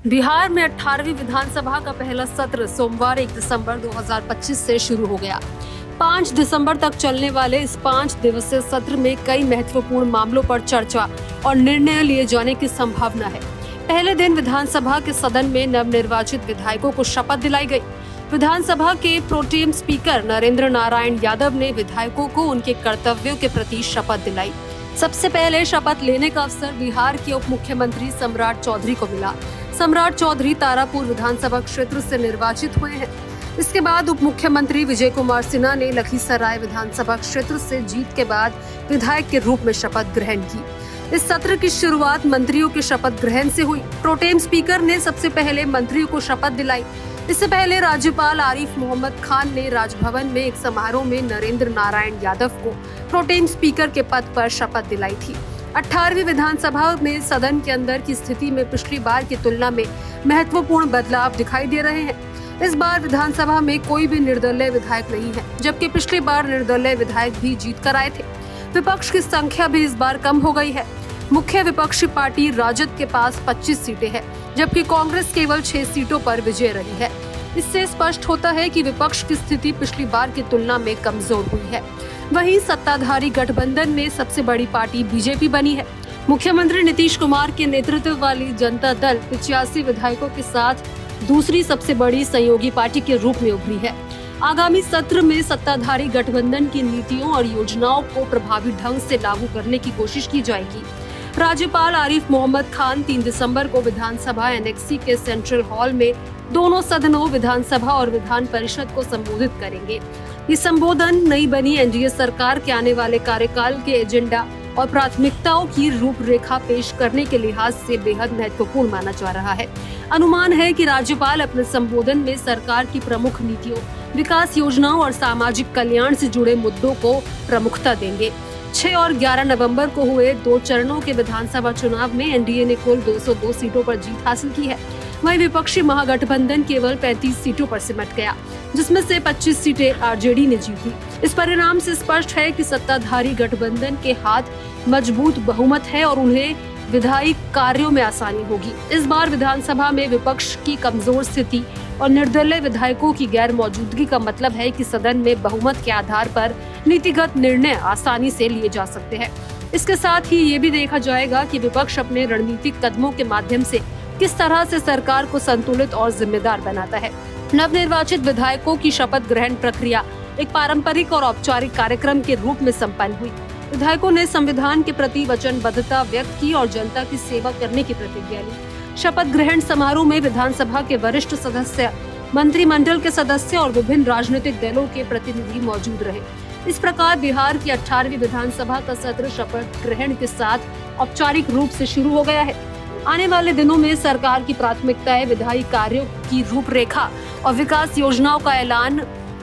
बिहार में 18वीं विधानसभा का पहला सत्र सोमवार 1 दिसंबर 2025 से शुरू हो गया। 5 दिसंबर तक चलने वाले इस 5 दिवसीय सत्र में कई महत्वपूर्ण मामलों पर चर्चा और निर्णय लिए जाने की संभावना है। पहले दिन विधानसभा के सदन में नवनिर्वाचित विधायकों को शपथ दिलाई गई। विधानसभा के प्रोटेम स्पीकर नरेंद्र नारायण यादव ने विधायकों को उनके कर्तव्यों के प्रति शपथ दिलाई। सबसे पहले शपथ लेने का अवसर बिहार के उप मुख्यमंत्री सम्राट चौधरी को मिला। सम्राट चौधरी तारापुर विधानसभा क्षेत्र से निर्वाचित हुए हैं। इसके बाद उप मुख्यमंत्री विजय कुमार सिन्हा ने लखीसराय विधानसभा क्षेत्र से जीत के बाद विधायक के रूप में शपथ ग्रहण की। इस सत्र की शुरुआत मंत्रियों के शपथ ग्रहण से हुई। प्रोटेम स्पीकर ने सबसे पहले मंत्रियों को शपथ दिलाई। इससे पहले राज्यपाल आरिफ मोहम्मद खान ने राजभवन में एक समारोह में नरेंद्र नारायण यादव को प्रोटेम स्पीकर के पद पर शपथ दिलाई थी। 18वीं विधानसभा में सदन के अंदर की स्थिति में पिछली बार की तुलना में महत्वपूर्ण बदलाव दिखाई दे रहे हैं। इस बार विधानसभा में कोई भी निर्दलीय विधायक नहीं है, जबकि पिछली बार निर्दलीय विधायक भी जीत कर आए थे। विपक्ष की संख्या भी इस बार कम हो गई है। मुख्य विपक्षी पार्टी राजद के पास 25 सीटें हैं, जबकि कांग्रेस केवल 6 सीटों पर विजय रही है। इससे स्पष्ट होता है कि विपक्ष की स्थिति पिछली बार की तुलना में कमजोर हुई है। वहीं सत्ताधारी गठबंधन में सबसे बड़ी पार्टी बीजेपी बनी है। मुख्यमंत्री नीतीश कुमार के नेतृत्व वाली जनता दल 85 विधायकों के साथ दूसरी सबसे बड़ी सहयोगी पार्टी के रूप में उभरी है। आगामी सत्र में सत्ताधारी गठबंधन की नीतियों और योजनाओं को प्रभावी ढंग से लागू करने की कोशिश की जाएगी। राज्यपाल आरिफ मोहम्मद खान 3 दिसंबर को विधानसभा एनेक्सी के सेंट्रल हॉल में दोनों सदनों विधानसभा और विधान परिषद को संबोधित करेंगे। ये संबोधन नई बनी एनडीए सरकार के आने वाले कार्यकाल के एजेंडा और प्राथमिकताओं की रूपरेखा पेश करने के लिहाज से बेहद महत्वपूर्ण माना जा रहा है। अनुमान है कि राज्यपाल अपने संबोधन में सरकार की प्रमुख नीतियों, विकास योजनाओं और सामाजिक कल्याण से जुड़े मुद्दों को प्रमुखता देंगे। 6 और 11 नवंबर को हुए 2 चरणों के विधानसभा चुनाव में एनडीए ने कुल 202 सीटों पर जीत हासिल की है। वहीं विपक्षी महागठबंधन केवल 35 सीटों पर सिमट गया, जिसमें से 25 सीटें आरजेडी ने जीती। इस परिणाम से स्पष्ट है कि सत्ताधारी गठबंधन के हाथ मजबूत बहुमत है और उन्हें विधायी कार्यों में आसानी होगी। इस बार विधानसभा में विपक्ष की कमजोर स्थिति और निर्दलीय विधायकों की गैर मौजूदगी का मतलब है कि सदन में बहुमत के आधार पर नीतिगत निर्णय आसानी से लिए जा सकते हैं। इसके साथ ही ये भी देखा जाएगा कि विपक्ष अपने रणनीतिक कदमों के माध्यम से किस तरह से सरकार को संतुलित और जिम्मेदार बनाता है। नवनिर्वाचित विधायकों की शपथ ग्रहण प्रक्रिया एक पारंपरिक और औपचारिक कार्यक्रम के रूप में संपन्न हुई। विधायकों ने संविधान के प्रति वचनबद्धता व्यक्त की और जनता की सेवा करने की प्रतिज्ञा ली। शपथ ग्रहण समारोह में विधानसभा के वरिष्ठ सदस्य, मंत्रिमंडल के सदस्य और विभिन्न राजनीतिक दलों के प्रतिनिधि मौजूद रहे। इस प्रकार बिहार की 18वीं विधानसभा का सत्र शपथ ग्रहण के साथ औपचारिक रूप से शुरू हो गया है। आने वाले दिनों में सरकार की प्राथमिकताएं, विधायी कार्यों की रूपरेखा और विकास योजनाओं का ऐलान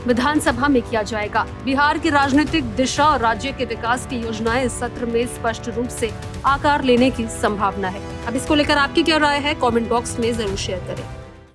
विधानसभा में किया जाएगा। बिहार की राजनीतिक दिशा और राज्य के विकास की योजनाएं इस सत्र में स्पष्ट रूप से आकार लेने की संभावना है। अब इसको लेकर आपकी क्या राय है, कमेंट बॉक्स में जरूर शेयर करें।